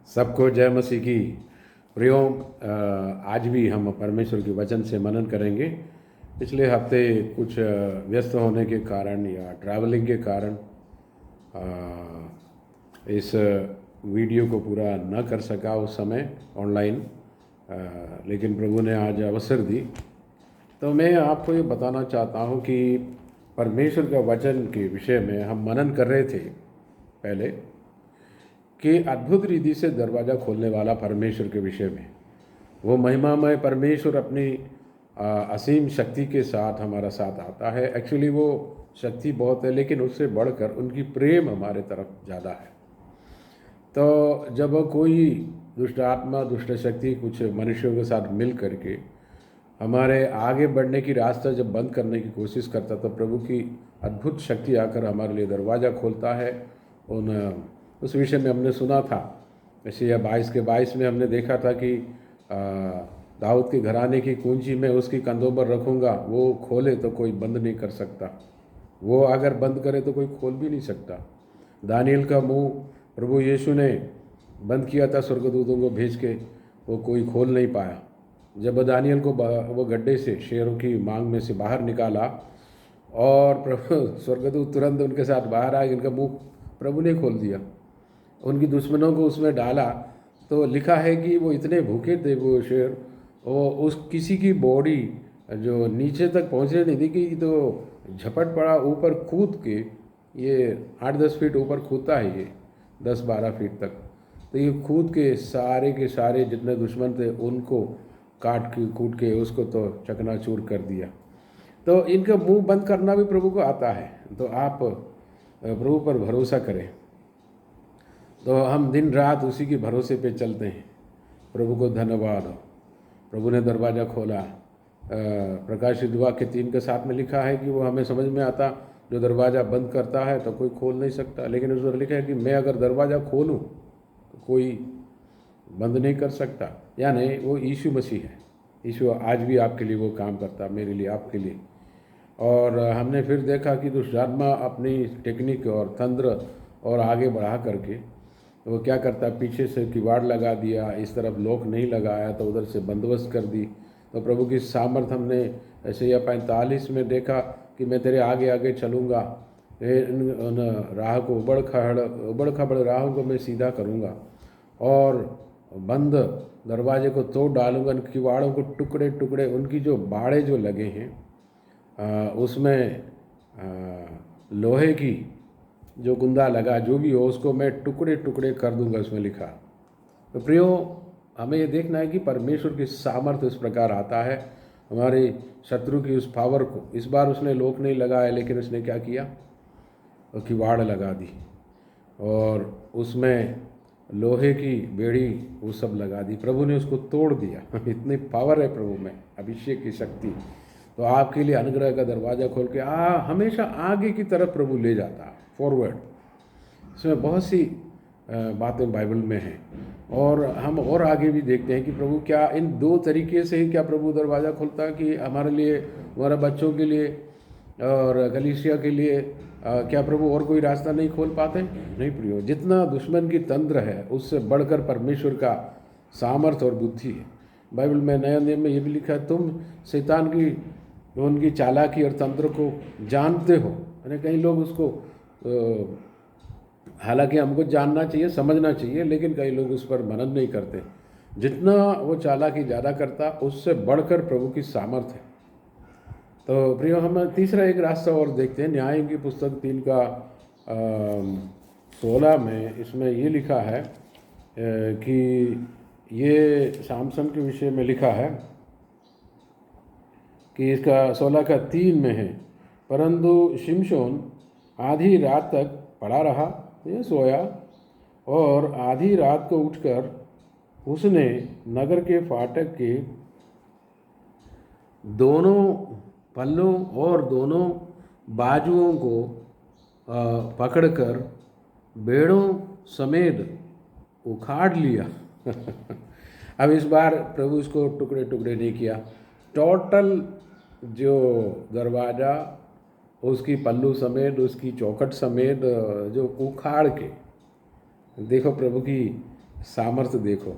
सबको जय मसीह की। प्रियो, आज भी हम परमेश्वर के वचन से मनन करेंगे। पिछले हफ्ते कुछ व्यस्त होने के कारण या ट्रैवलिंग के कारण इस वीडियो को पूरा न कर सका उस समय ऑनलाइन, लेकिन प्रभु ने आज अवसर दी। तो मैं आपको ये बताना चाहता हूँ कि परमेश्वर का वचन के विषय में हम मनन कर रहे थे पहले कि अद्भुत रीति से दरवाज़ा खोलने वाला परमेश्वर के विषय में। वो महिमामय परमेश्वर अपनी असीम शक्ति के साथ हमारा साथ आता है। एक्चुअली वो शक्ति बहुत है, लेकिन उससे बढ़कर उनकी प्रेम हमारे तरफ ज़्यादा है। तो जब कोई दुष्ट आत्मा, दुष्ट शक्ति कुछ मनुष्यों के साथ मिल करके हमारे आगे बढ़ने की रास्ता जब बंद करने की कोशिश करता, तो प्रभु की अद्भुत शक्ति आकर हमारे लिए दरवाज़ा खोलता है। उस विषय में हमने सुना था। यशायाह 22 में हमने देखा था कि दाऊद के घराने की कुंजी मैं उसकी कंधों पर रखूँगा, वो खोले तो कोई बंद नहीं कर सकता, वो अगर बंद करे तो कोई खोल भी नहीं सकता। दानियल का मुंह प्रभु यीशु ने बंद किया था स्वर्गदूतों को भेज के, वो कोई खोल नहीं पाया। जब दानियल को वो गड्ढे से, शेरों की मांग में से बाहर निकाला और प्रभु स्वर्गदूत तुरंत उनके साथ बाहर आए, इनका मुंह प्रभु ने खोल दिया, उनकी दुश्मनों को उसमें डाला। तो लिखा है कि वो इतने भूखे थे वो शेर, वो उस किसी की बॉडी जो नीचे तक पहुँचने नहीं दी कि तो झपट पड़ा ऊपर कूद के। ये 8-10 फीट ऊपर कूदता है, ये 10-12 फीट तक। तो ये कूद के सारे जितने दुश्मन थे उनको काट के कूट के उसको तो चकनाचूर कर दिया। तो इनका मुंह बंद करना भी प्रभु को आता है। तो आप प्रभु पर भरोसा करें। तो हम दिन रात उसी के भरोसे पे चलते हैं। प्रभु को धन्यवाद हो, प्रभु ने दरवाज़ा खोला। प्रकाशित वाक्य 3 के 7 में लिखा है कि वो हमें समझ में आता, जो दरवाज़ा बंद करता है तो कोई खोल नहीं सकता, लेकिन उस पर लिखा है कि मैं अगर दरवाज़ा खोलूँ तो कोई बंद नहीं कर सकता। यानी वो यीशु मसीह है। यीशु आज भी आपके लिए वो काम करता, मेरे लिए, आपके लिए। और हमने फिर देखा कि दुष्टात्मा अपनी टेक्निक और तंत्र और आगे बढ़ा करके वो क्या करता है, पीछे से किवाड़ लगा दिया, इस तरफ लॉक नहीं लगाया तो उधर से बंदोबस्त कर दी। तो प्रभु की सामर्थ हमने यशायाह 45 में देखा कि मैं तेरे आगे आगे चलूँगा, उन राह को उबड़ खबड़ राहों को मैं सीधा करूँगा और बंद दरवाजे को तोड़ डालूँगा, किवाड़ों को टुकड़े टुकड़े, उनकी जो बाड़े जो लगे हैं उसमें लोहे की जो कुंदा लगा, जो भी हो, उसको मैं टुकड़े टुकड़े कर दूंगा, उसमें लिखा। तो प्रियो, हमें ये देखना है कि परमेश्वर की सामर्थ्य इस प्रकार आता है हमारे शत्रु की उस पावर को। इस बार उसने लोक नहीं लगाया, लेकिन उसने क्या किया, किवाड़ लगा दी और उसमें लोहे की बेड़ी वो सब लगा दी। प्रभु ने उसको तोड़ दिया। इतनी पावर है प्रभु में, अभिषेक की शक्ति। तो आपके लिए अनुग्रह का दरवाज़ा खोल के हमेशा आगे की तरफ प्रभु ले जाता है, फॉरवर्ड। इसमें बहुत सी बातें बाइबल में हैं और हम और आगे भी देखते हैं कि प्रभु क्या इन 2 तरीके से ही क्या प्रभु दरवाज़ा खोलता है, कि हमारे लिए, हमारे बच्चों के लिए और कलीसिया के लिए। क्या प्रभु और कोई रास्ता नहीं खोल पाते? नहीं प्रियो, जितना दुश्मन की तंत्र है उससे बढ़कर परमेश्वर का सामर्थ्य और बुद्धि है। बाइबल में नया नियम में ये भी लिखा है, तुम शैतान की उनकी चालाकी और तंत्र को जानते हो। यानी कई लोग उसको, हालांकि हमको जानना चाहिए, समझना चाहिए, लेकिन कई लोग उस पर मनन नहीं करते। जितना वो चालाकी ज़्यादा करता, उससे बढ़कर प्रभु की सामर्थ्य है। तो प्रियो, हम तीसरा एक रास्ता और देखते हैं। न्याय की पुस्तक 3 का 16 में इसमें ये लिखा है कि ये सामसन के विषय में लिखा है कि इसका 16 का 3 में है, परंतु शिमशोन आधी रात तक पड़ा रहा, ये सोया, और आधी रात को उठकर उसने नगर के फाटक के दोनों पल्लों और दोनों बाजुओं को पकड़कर बेड़ों समेत उखाड़ लिया। अब इस बार प्रभु इसको टुकड़े टुकड़े नहीं किया, टोटल जो दरवाज़ा उसकी पल्लू समेत, उसकी चौखट समेत जो उखाड़ के, देखो प्रभु की सामर्थ्य देखो।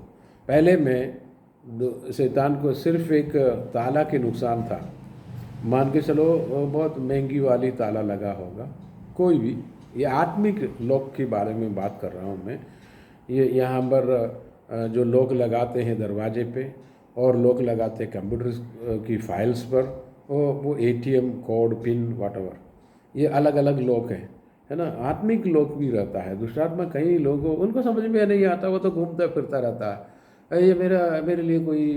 पहले में शैतान को सिर्फ एक ताला के नुकसान था। मान के चलो वो बहुत महंगी वाली ताला लगा होगा, कोई भी, ये आत्मिक लॉक के बारे में बात कर रहा हूँ मैं। ये यहाँ पर जो लॉक लगाते हैं दरवाजे पे और लॉक लगाते हैं कंप्यूटर की फाइल्स पर, वो एटीएम कोड पिन वॉटएवर, ये अलग अलग लॉक हैं, है ना। आत्मिक लॉक भी रहता है। दुष्टात्मा कई लोगों उनको समझ में नहीं आता, वो तो घूमता फिरता रहता है, अरे ये मेरे लिए कोई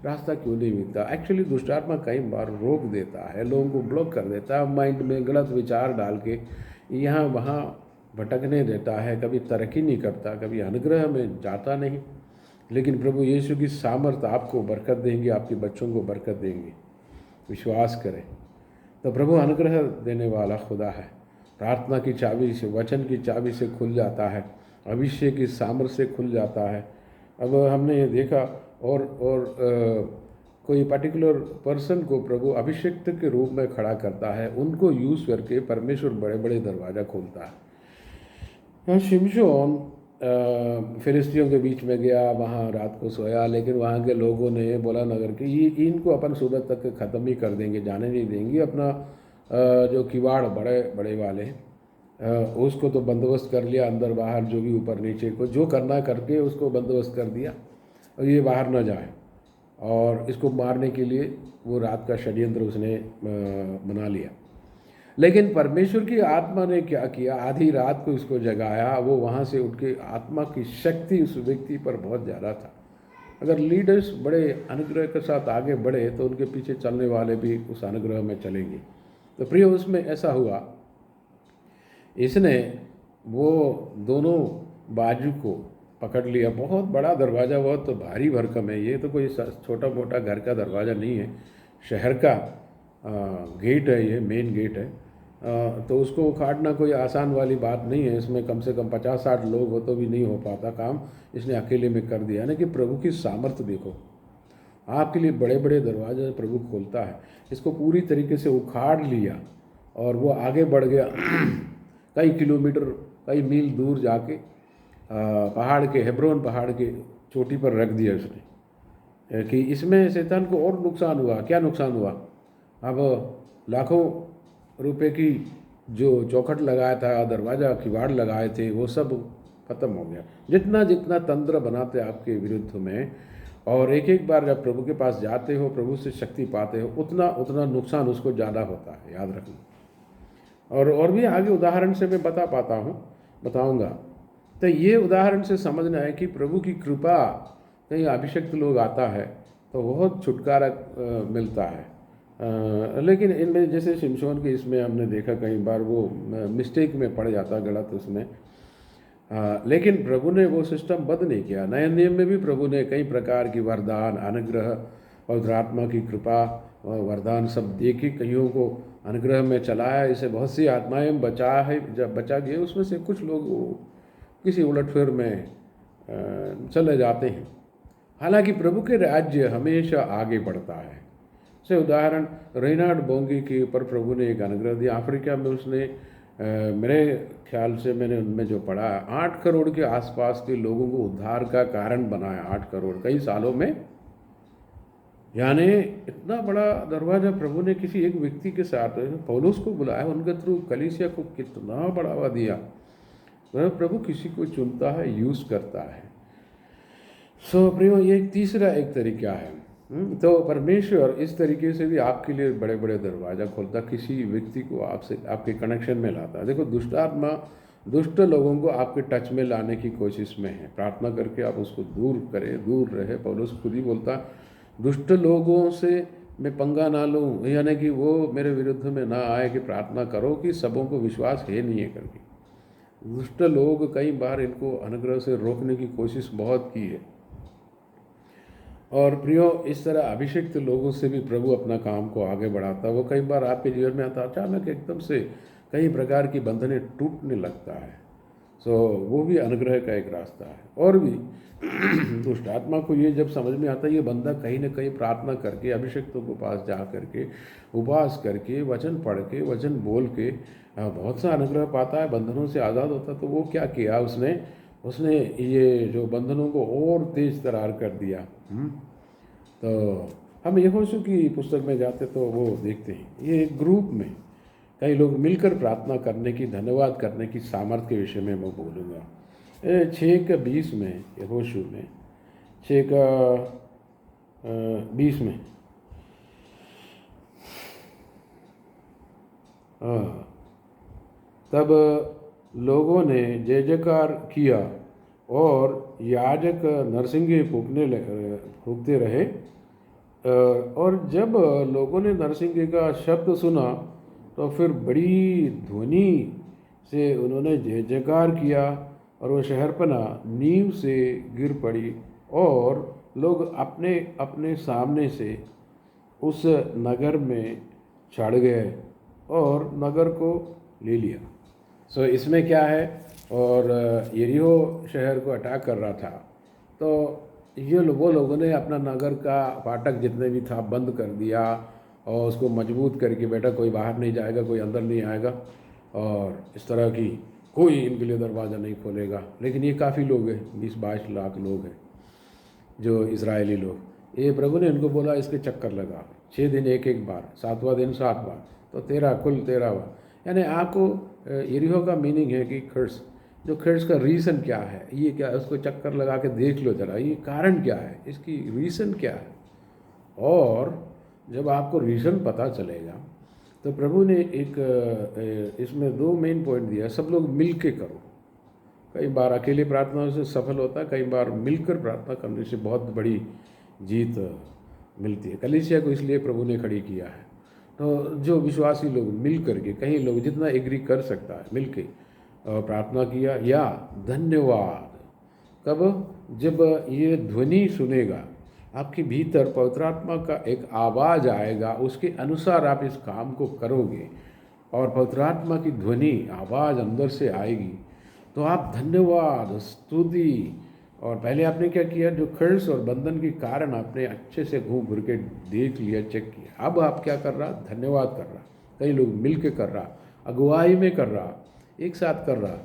रास्ता क्यों नहीं मिलता। एक्चुअली दुष्टात्मा कई बार रोक देता है, लोगों को ब्लॉक कर देता है, माइंड में गलत विचार डाल के यहाँ वहाँ भटकने देता है, कभी तरक्की नहीं करता, कभी अनुग्रह में जाता नहीं। लेकिन प्रभु यीशु की सामर्थ आपको बरकत देंगे, आपके बच्चों को बरकत देंगे, विश्वास करें। तो प्रभु अनुग्रह देने वाला खुदा है। प्रार्थना की चाबी से, वचन की चाबी से खुल जाता है, अभिषेक की सामर्थ से खुल जाता है। अब हमने ये देखा और कोई पर्टिकुलर पर्सन को प्रभु अभिषेक के रूप में खड़ा करता है, उनको यूज़ करके परमेश्वर बड़े बड़े दरवाज़ा खोलता है। शिमशोन फिलिस्तियों के बीच में गया, वहाँ रात को सोया, लेकिन वहाँ के लोगों ने बोला नगर कि ये इनको अपन सुबह तक ख़त्म ही कर देंगे, जाने नहीं देंगे। अपना जो किवाड़ बड़े बड़े वाले उसको तो बंदोबस्त कर लिया, अंदर बाहर जो भी ऊपर नीचे को जो करना करके उसको बंदोबस्त कर दिया और ये बाहर न जाए। और इसको मारने के लिए वो रात का षड्यंत्र उसने बना लिया। लेकिन परमेश्वर की आत्मा ने क्या किया, आधी रात को इसको जगाया। वो वहाँ से उठ के, आत्मा की शक्ति उस व्यक्ति पर बहुत ज़्यादा था। अगर लीडर्स बड़े अनुग्रह के साथ आगे बढ़े तो उनके पीछे चलने वाले भी उस अनुग्रह में चलेंगे। तो प्रिय, उसमें ऐसा हुआ, इसने वो दोनों बाजू को पकड़ लिया। बहुत बड़ा दरवाज़ा, बहुत तो भारी भरकम है, ये तो कोई छोटा मोटा घर का दरवाज़ा नहीं है, शहर का गेट है, ये मेन गेट है। तो उसको उखाड़ना कोई आसान वाली बात नहीं है। इसमें कम से कम 50-60 लोग हो तो भी नहीं हो पाता काम, इसने अकेले में कर दिया। ना कि प्रभु की सामर्थ्य देखो, आपके लिए बड़े बड़े दरवाजे प्रभु खोलता है। इसको पूरी तरीके से उखाड़ लिया और वो आगे बढ़ गया कई किलोमीटर, कई मील दूर जाके पहाड़ के, हेब्रोन पहाड़ के चोटी पर रख दिया उसने। कि इसमें शैतान को और नुकसान हुआ। क्या नुकसान हुआ? अब लाखों रुपए की जो चौखट लगाया था, दरवाज़ा किवाड़ लगाए थे, वो सब खत्म हो गया। जितना जितना तंत्र बनाते आपके विरुद्ध में, और एक एक बार जब प्रभु के पास जाते हो, प्रभु से शक्ति पाते हो, उतना उतना नुकसान उसको ज़्यादा होता है, याद रखना। और भी आगे उदाहरण से मैं बताऊंगा। तो ये उदाहरण से समझना है कि प्रभु की कृपा, कहीं अभिषिक्त लोग आता है तो बहुत छुटकारा मिलता है। लेकिन इनमें जैसे शिमशोन के इसमें हमने देखा कई बार वो मिस्टेक में पड़ जाता, गलत उसमें। लेकिन प्रभु ने वो सिस्टम बंद नहीं किया। नए नियम में भी प्रभु ने कई प्रकार की वरदान, अनुग्रह, पवित्र आत्मा की कृपा, वरदान सब दे के कईयों को अनुग्रह में चलाया। इसे बहुत सी आत्माएं बचा गए। उसमें से कुछ लोग किसी उलटफेर में चले जाते हैं। हालांकि प्रभु के राज्य हमेशा आगे बढ़ता है। से उदाहरण रेनार्ड बोंगी के ऊपर प्रभु ने एक अनुग्रह दिया। अफ्रीका में उसने मेरे ख्याल से मैंने उनमें जो पढ़ा, 8 करोड़ के आसपास के लोगों को उद्धार का कारण बनाया। 8 करोड़ कई सालों में, यानी इतना बड़ा दरवाज़ा प्रभु ने किसी एक व्यक्ति के साथ, पौलुस को बुलाया, उनके थ्रू कलीसिया को कितना बढ़ावा दिया। प्रभु किसी को चुनता है, यूज़ करता है। सो प्रियो, ये तीसरा एक तरीका है। तो परमेश्वर इस तरीके से भी आपके लिए बड़े बड़े दरवाज़ा खोलता, किसी व्यक्ति को आपसे, आपके कनेक्शन में लाता। देखो, दुष्टात्मा दुष्ट लोगों को आपके टच में लाने की कोशिश में है। प्रार्थना करके आप उसको दूर करें, दूर रहे। पौलुस खुद ही बोलता, दुष्ट लोगों से मैं पंगा ना लूँ, यानी कि वो मेरे विरुद्ध में ना आए, कि प्रार्थना करो कि सबों को विश्वास है नहीं है करके। दुष्ट लोग कई बार इनको अनुग्रह से रोकने की कोशिश बहुत की है। और प्रियो, इस तरह अभिषिक्त लोगों से भी प्रभु अपना काम को आगे बढ़ाता। वो कई बार आपके जीवन में आता, अचानक एकदम से कई प्रकार की बंधनें टूटने लगता है। सो वो भी अनुग्रह का एक रास्ता है। और भी दुष्ट आत्मा को ये जब समझ में आता है, ये बंदा कहीं ना कहीं प्रार्थना करके, अभिषिक्तों के पास जा करके, उपवास करके, वचन पढ़ के, वचन बोल के बहुत सा अनुग्रह पाता है, बंधनों से आज़ाद होता। तो वो क्या किया उसने, उसने ये जो बंधनों को और तेज तरार कर दिया। तो हम यहोशू की पुस्तक में जाते तो वो देखते हैं ये एक ग्रुप में कई लोग मिलकर प्रार्थना करने की, धन्यवाद करने की सामर्थ्य के विषय में मैं बोलूँगा। 6:20 में, यहोशू में 6:20 में, हाँ, तब लोगों ने जय जयकार किया और याजक नरसिंगे फूकते रहे। और जब लोगों ने नरसिंगे का शब्द सुना तो फिर बड़ी ध्वनि से उन्होंने जय जयकार किया और वह शहरपना नींव से गिर पड़ी और लोग अपने अपने सामने से उस नगर में चढ़ गए और नगर को ले लिया। सो इसमें क्या है, और यरीहो शहर को अटैक कर रहा था, तो वो लोगों ने अपना नगर का फाटक जितने भी था बंद कर दिया और उसको मजबूत करके बेटा कोई बाहर नहीं जाएगा, कोई अंदर नहीं आएगा और इस तरह की कोई इनके लिए दरवाज़ा नहीं खोलेगा। लेकिन ये काफ़ी लोग हैं, 20-22 लाख लोग हैं जो इजरायली लोग। ये प्रभु ने उनको बोला इसके चक्कर लगा, 6 दिन एक बार, 7वां दिन 7 बार, तो 13 कुल 13 बार। यानी आपको यरीहो का मीनिंग है कि खर्च, जो खर्च का रीज़न क्या है, ये क्या है, उसको चक्कर लगा के देख लो ज़रा, ये कारण क्या है, इसकी रीज़न क्या है। और जब आपको रीज़न पता चलेगा तो प्रभु ने एक इसमें 2 मेन पॉइंट दिया, सब लोग मिल के करो। कई बार अकेले प्रार्थना से सफल होता है, कई बार मिलकर प्रार्थना करने से बहुत बड़ी जीत मिलती है। कलीसिया को इसलिए प्रभु ने खड़ी किया है। तो जो विश्वासी लोग मिल करके, कहीं लोग जितना एग्री कर सकता है मिल के प्रार्थना किया, या धन्यवाद, कब, जब ये ध्वनि सुनेगा आपके भीतर पवित्र आत्मा का एक आवाज़ आएगा, उसके अनुसार आप इस काम को करोगे और पवित्र आत्मा की ध्वनि आवाज़ अंदर से आएगी, तो आप धन्यवाद, स्तुति, और पहले आपने क्या किया, जो कर्ज और बंधन के कारण आपने अच्छे से घूम फिर के देख लिया, चेक किया, अब आप क्या कर रहा, धन्यवाद कर रहा। कई लोग मिल के कर रहा, अगुवाई में कर रहा, एक साथ कर रहा।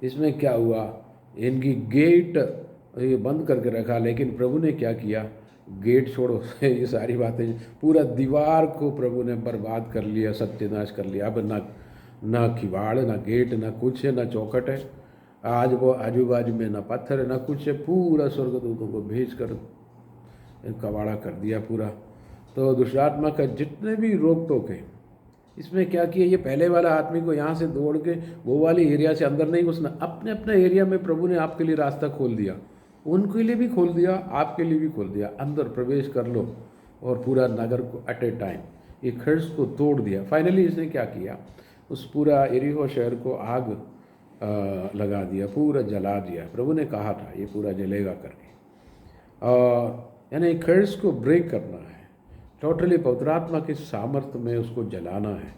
इसमें क्या हुआ, इनकी गेट ये बंद करके रखा, लेकिन प्रभु ने क्या किया, गेट छोड़ो ये सारी बातें, पूरा दीवार को प्रभु ने बर्बाद कर लिया, सत्यानाश कर लिया। अब ना किवाड़, ना गेट, ना कुछ है, ना चौखट है, आज वो आजू बाजू में ना पत्थर है, ना कुछ है, पूरा स्वर्गदूतों को भेज कर कबाड़ा कर दिया पूरा। तो दुष्टात्मा का जितने भी रोक टोक है, इसमें क्या किया, ये पहले वाला आदमी को यहाँ से दौड़ के वो वाली एरिया से अंदर नहीं घुसना, अपने अपने एरिया में प्रभु ने आपके लिए रास्ता खोल दिया, उनके लिए भी खोल दिया, आपके लिए भी खोल दिया, अंदर प्रवेश कर लो और पूरा नगर को एट ए टाइम ये खर्च को तोड़ दिया। फाइनली इसने क्या किया, उस पूरा यरीहो शहर को आग लगा दिया, पूरा जला दिया। प्रभु ने कहा था ये पूरा जलेगा करके, यानी खर्च को ब्रेक करना है, टोटली पवित्र आत्मा के सामर्थ्य में उसको जलाना है,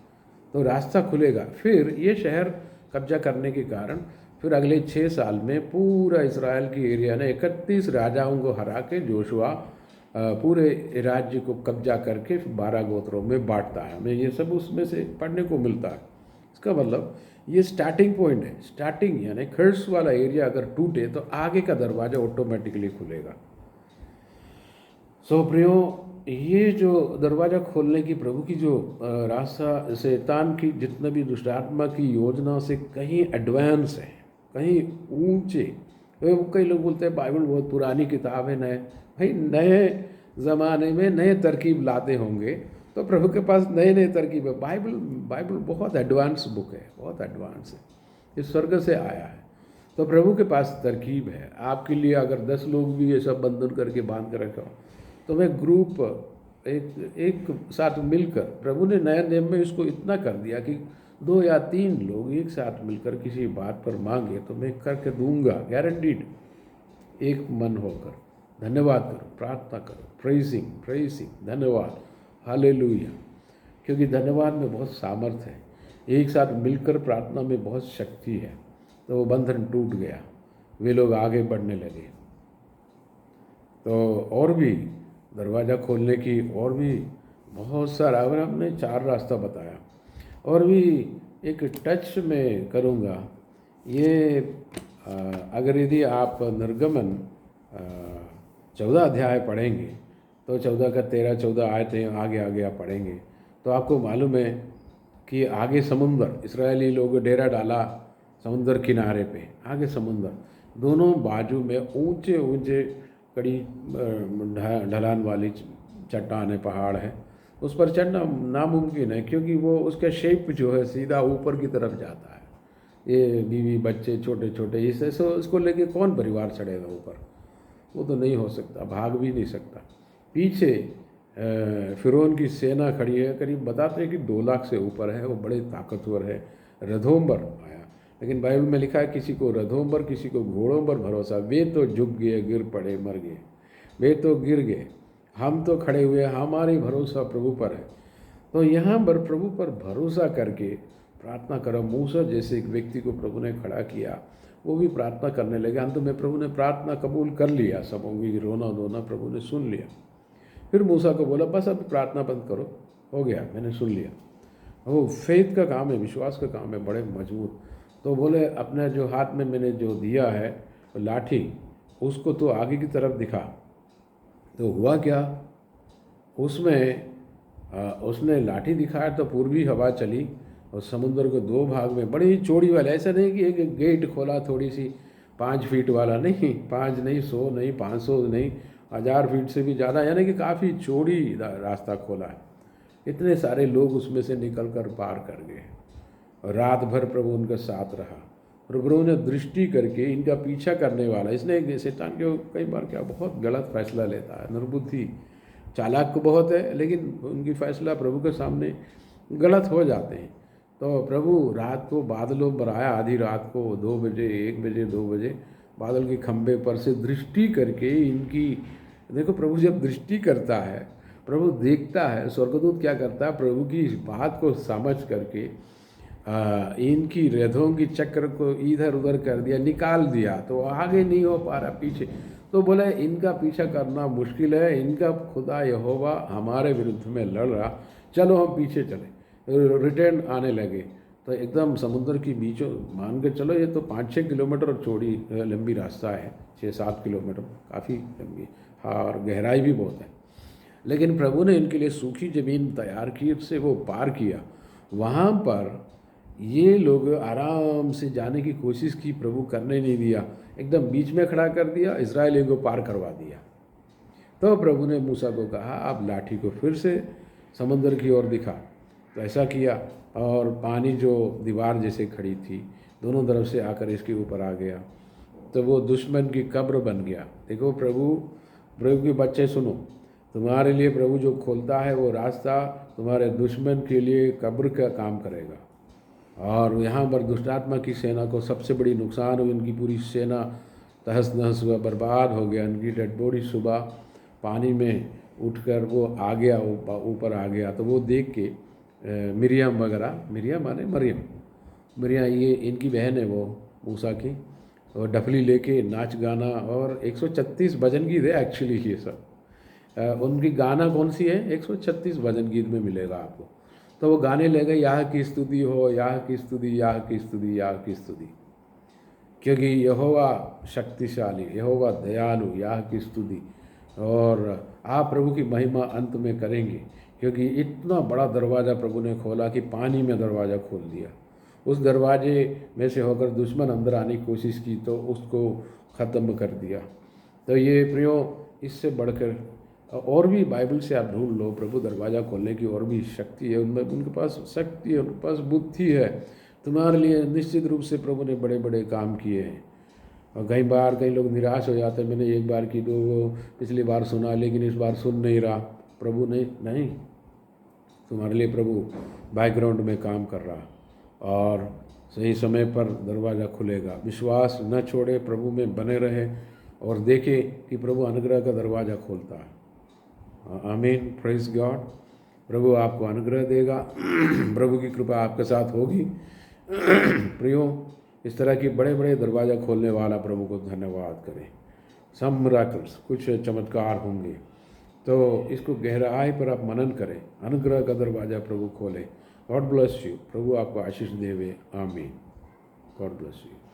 तो रास्ता खुलेगा। फिर ये शहर कब्जा करने के कारण फिर अगले 6 साल में पूरा इजराइल की एरिया ने 31 राजाओं को हरा के जोशुआ पूरे राज्य को कब्जा करके 12 गोत्रों में बांटता है। हमें ये सब उसमें से पढ़ने को मिलता है। इसका मतलब ये स्टार्टिंग पॉइंट है, स्टार्टिंग, यानी खर्च वाला एरिया अगर टूटे तो आगे का दरवाज़ा ऑटोमेटिकली खुलेगा। सो प्रियो, ये जो दरवाज़ा खोलने की प्रभु की जो रास्ता शैतान की जितना भी दुष्टात्मा की योजना से कहीं एडवांस है, कहीं ऊंचे। कई लोग बोलते हैं बाइबल बहुत पुरानी किताब है, नए भाई, नए ज़माने में नए तरकीब लाते होंगे तो प्रभु के पास नए नए तरकीब है। बाइबल बहुत एडवांस बुक है, बहुत एडवांस है, ये स्वर्ग से आया है। तो प्रभु के पास तरकीब है आपके लिए। अगर 10 लोग भी ये सब बंधन करके बांध कर रखा, तो मैं ग्रुप एक साथ मिलकर, प्रभु ने नया नियम में इसको इतना कर दिया कि 2 या 3 लोग एक साथ मिलकर किसी बात पर मांगे तो मैं करके दूंगा, गारंटीड। एक मन होकर धन्यवाद करो, प्रार्थना करो, प्रेसिंग, धन्यवाद, हालेलुया, क्योंकि धन्यवाद में बहुत सामर्थ्य है। एक साथ मिलकर प्रार्थना में बहुत शक्ति है। तो वो बंधन टूट गया, वे लोग आगे बढ़ने लगे। तो और भी दरवाज़ा खोलने की और भी बहुत सारा, अगर हमने 4 रास्ता बताया, और भी एक टच में करूँगा। ये अगर यदि आप निर्गमन 14 अध्याय पढ़ेंगे तो 14 का 13 14 आयतें आगे आगे आप पढ़ेंगे तो आपको मालूम है कि आगे समुंदर, इसराइली लोग डेरा डाला समुंदर किनारे पे, आगे समुंदर, दोनों बाजू में ऊंचे ऊंचे कड़ी ढलान वाली चट्टानें पहाड़ है, उस पर चढ़ना नामुमकिन है क्योंकि वो उसका शेप जो है सीधा ऊपर की तरफ जाता है। ये बीवी बच्चे छोटे छोटे इसको लेके कौन परिवार चढ़ेगा ऊपर? वो तो नहीं हो सकता, भाग भी नहीं सकता। पीछे फिरौन की सेना खड़ी है, करीब बताते हैं कि 2 लाख से ऊपर है, वो बड़े ताकतवर है, रथों पर आया। लेकिन बाइबल में लिखा है किसी को रथों पर, किसी को घोड़ों पर भरोसा, वे तो झुक गए, गिर पड़े, मर गए, वे तो गिर गए, हम तो खड़े हुए, हमारी भरोसा प्रभु पर है। तो यहाँ पर प्रभु पर भरोसा करके प्रार्थना करो। मूसा जैसे एक व्यक्ति को प्रभु ने खड़ा किया, वो भी प्रार्थना करने लगे। अंत में प्रभु ने प्रार्थना कबूल कर लिया, सबों की रोना धोना प्रभु ने सुन लिया। फिर मूसा को बोला बस अब प्रार्थना बंद करो, हो गया, मैंने सुन लिया। वो फेथ का काम है, विश्वास का काम है, बड़े मजबूत। तो बोले अपने जो हाथ में मैंने जो दिया है लाठी, उसको तो आगे की तरफ दिखा। तो हुआ क्या, उसने लाठी दिखाया तो पूर्वी हवा चली और समुद्र को 2 भाग में, बड़ी चौड़ी वाला, ऐसा नहीं कि एक गेट खोला थोड़ी सी 5 फीट वाला, नहीं, 5 नहीं, 100 नहीं, 500 नहीं, 1000 फीट से भी ज़्यादा, यानी कि काफ़ी चौड़ी रास्ता खोला है। इतने सारे लोग उसमें से निकल कर पार कर गए और रात भर प्रभु उनके साथ रहा। और प्रभु ने दृष्टि करके इनका पीछा करने वाला, इसने शैतान जो कई बार क्या बहुत गलत फैसला लेता है, निर्बुद्धि, चालाक को बहुत है, लेकिन उनकी फैसला प्रभु के सामने गलत हो जाते हैं। तो प्रभु रात को बादलों पर आया, आधी रात को 2 बजे, 1 बजे, 2 बजे, बादल के खंभे पर से दृष्टि करके इनकी, देखो प्रभु जब दृष्टि करता है, प्रभु देखता है, स्वर्गदूत क्या करता है, प्रभु की बात को समझ करके इनकी रथों की चक्र को इधर उधर कर दिया, निकाल दिया, तो आगे नहीं हो पा रहा, पीछे। तो बोले इनका पीछा करना मुश्किल है, इनका खुदा यहोवा हमारे विरुद्ध में लड़ रहा, चलो हम पीछे चले। रिटर्न आने लगे तो एकदम समुद्र की बीचों, मान के चलो ये तो 5-6 किलोमीटर चौड़ी लंबी रास्ता है, 6-7 किलोमीटर, काफ़ी लंबी, हाँ, और गहराई भी बहुत है। लेकिन प्रभु ने इनके लिए सूखी ज़मीन तैयार की, उससे वो पार किया। वहाँ पर ये लोग आराम से जाने की कोशिश की, प्रभु करने नहीं दिया, एकदम बीच में खड़ा कर दिया, इजरायलियों को पार करवा दिया। तो प्रभु ने मूसा को कहा आप लाठी को फिर से समुद्र की ओर दिखा। तो ऐसा किया और पानी जो दीवार जैसे खड़ी थी दोनों तरफ से आकर इसके ऊपर आ गया, तो वो दुश्मन की कब्र बन गया। देखो प्रभु के बच्चे सुनो, तुम्हारे लिए प्रभु जो खोलता है वो रास्ता तुम्हारे दुश्मन के लिए कब्र का काम करेगा। और यहाँ पर दुष्टात्मा की सेना को सबसे बड़ी नुकसान हुई, उनकी पूरी सेना तहस नहस हुआ, बर्बाद हो गया। उनकी डेड बॉडी सुबह पानी में उठकर वो आ गया, ऊपर आ गया। तो वो देख के मिरियम वगैरह, मिरियम माने मरियम, मिरियम ये इनकी बहन है वो मूसा की, और डफली लेके नाच गाना, और 136 भजन गीत है एक्चुअली ये सब। उनकी गाना कौन सी है, 136 भजन गीत में मिलेगा आपको। तो वो गाने लगे, यहाँ की स्तुति हो, यहाँ की स्तुति, यहाँ की स्तुति, यहाँ की स्तुति, क्योंकि यहोवा शक्तिशाली, यहोवा दयालु, यहाँ की स्तुति। और आप प्रभु की महिमा अंत में करेंगे, क्योंकि इतना बड़ा दरवाज़ा प्रभु ने खोला कि पानी में दरवाज़ा खोल दिया। उस दरवाजे में से होकर दुश्मन अंदर आने की कोशिश की तो उसको ख़त्म कर दिया। तो ये प्रियो, इससे बढ़कर और भी बाइबल से आप ढूंढ लो, प्रभु दरवाज़ा खोलने की और भी शक्ति है, उनमें उनके पास शक्ति है, उनके पास बुद्धि है। तुम्हारे लिए निश्चित रूप से प्रभु ने बड़े बड़े काम किए हैं। और कई बार कई लोग निराश हो जाते हैं, मैंने एक बार की दो पिछली बार सुना लेकिन इस बार सुन नहीं रहा, प्रभु नहीं, तुम्हारे लिए प्रभु बैकग्राउंड में काम कर रहा और सही समय पर दरवाज़ा खुलेगा। विश्वास न छोड़े, प्रभु में बने रहे और देखे कि प्रभु अनुग्रह का दरवाज़ा खोलता है। आमीन, प्रेज गॉड। प्रभु आपको अनुग्रह देगा, प्रभु की कृपा आपके साथ होगी। प्रियो, इस तरह की बड़े बड़े दरवाज़ा खोलने वाला प्रभु को धन्यवाद करें। सम मिराकल्स, कुछ चमत्कार होंगे, तो इसको गहराई पर आप मनन करें। अनुग्रह का दरवाज़ा प्रभु खोले। God bless you. प्रभु आपको आशीष देवे। आमीन। God bless you.